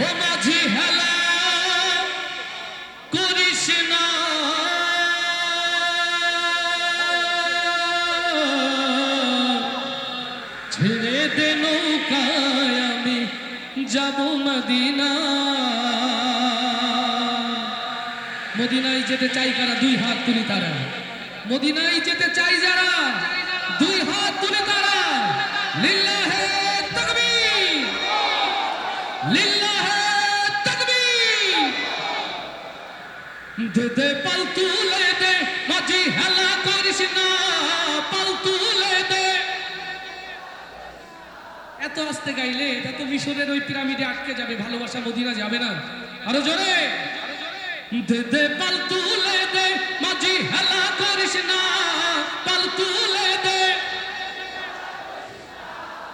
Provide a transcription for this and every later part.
ও মাঝি হেলা করিস না, ছেড়ে দে নৌকায় আমি যাব মদিনা। মদিনায় যেতে চাই কারা? দুই হাত তুলি তারা। মদিনায় যেতে চাই যারা দুই হাত তুলি তারা। লিল্লাহে তাকবীর, লিল্লাহে তাকবীর। দে দে পাল তুলে দে, মাঝি হেলা করিস না, পাল তুলে দে। এত আস্তে গাইলে এটা তো মিশরের ওই পিরামিডে আটকে যাবে, ভালোবাসা মদিনা যাবে না। আরো জোরে। দে দে পাল তুলে দে, মাঝি হেলা করিস না, পাল তুলে দে।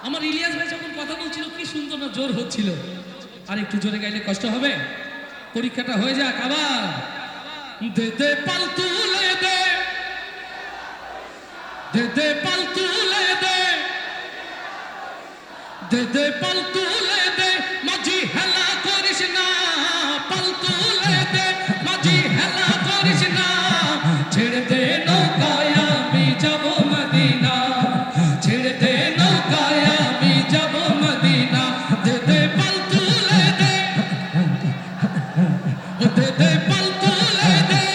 আমার ইলিয়াস ভাই যখন কথা বলছিল কি সুন্দর না জোর হচ্ছিল। আর একটু জোরে গাইলে কষ্ট হবে, পরীক্ষাটা হয়ে যাক আবার। দে দে পাল তুলে দে, দে দে পাল তুলে দে, দে দে পাল তুলে দে, মাঝি হেলা করিস না, পাল তুলে দে, মাঝি হেলা করিস না। ছেড়ে দে নৌকায় আমি যাব মদিনা, ছেড়ে দে নৌকায় আমি যাব মদিনা। দে দে পাল তুলে দে, ও দে দে পাল তুলে দে,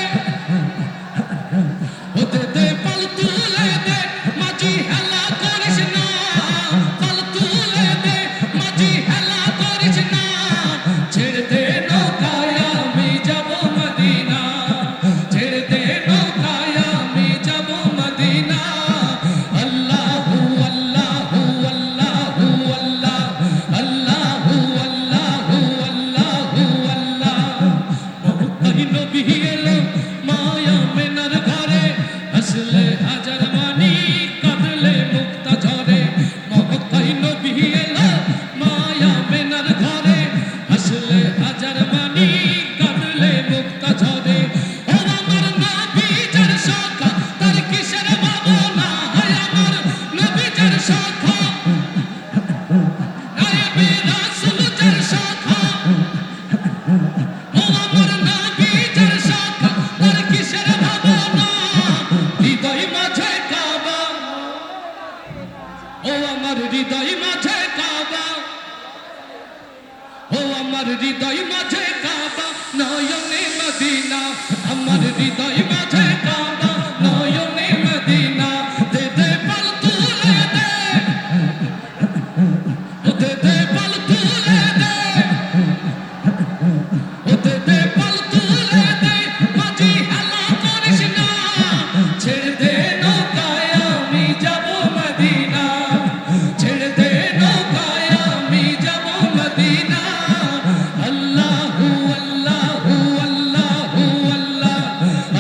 ও দে দে পাল তুলে দে, মাঝি হেলা করিস না, পাল তুলে দে, মাঝি হেলা করিস না। ছেড়ে দে নৌকায় আমি যাব মদিনা, ছেড়ে দে নৌকায় আমি যাব মদিনা। আল্লাহু আল্লাহু আল্লাহু আল্লাহ, আল্লাহু আল্লাহু আল্লাহু আল্লাহ। মক্কায় নবী এলো মায়া মেনার ঘরে, আসলে হাজার মানি কাঁদলে মুক্তা ঝরে। মক্কায় নবী এলো মায়া মেনার ঘরে, আসলে হাজার মানি কাঁদলে মুক্তা ঝরে। ও আমার নবী যার শাখা তার কিসের ভাবনা, হায় আমার নবী যার শাখা, নায়েবে রাসূল যার শাখা। ও আমার নবী যার শাখা তার কিসের ভাবনা, হৃদয় মাঝে কাবা। ও আমার হৃদয় মাঝে কাবা, ও আমার হৃদয় মাঝে কাবা, নয়নে মদিনা। আমার হৃদয় মাঝে কাবা, নয়নে মদিনা। দে দে পাল তুলে দে, ও দে দে পাল তুলে দে, ও দে দে পাল তুলে দে, মাঝি হেলা করিস না। ছেড়ে দে নৌকায় আমি যাব মদিনা, ছেড়ে দে নৌকায় আমি যাব মদিনা। আল্লাহু আল্লাহু আল্লাহু আল্লাহ,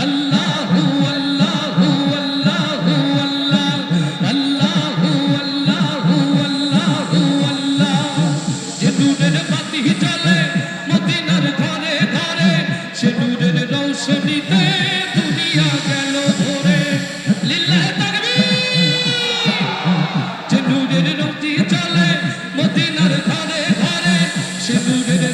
আল্লাহু আল্লাহু আল্লাহু আল্লাহ, আল্লাহু আল্লাহু আল্লাহু আল্লাহ। যে নূরের বাতি জ্বলে মদিনার ঘরে ঘরে, সে নূরের রৌশনীতে দুনিয়া গেল ভরে। লিল্লাহে তাকবীর। যে নূরের বাতি জ্বলে মদিনার ঘরে ঘরে, সে নূরের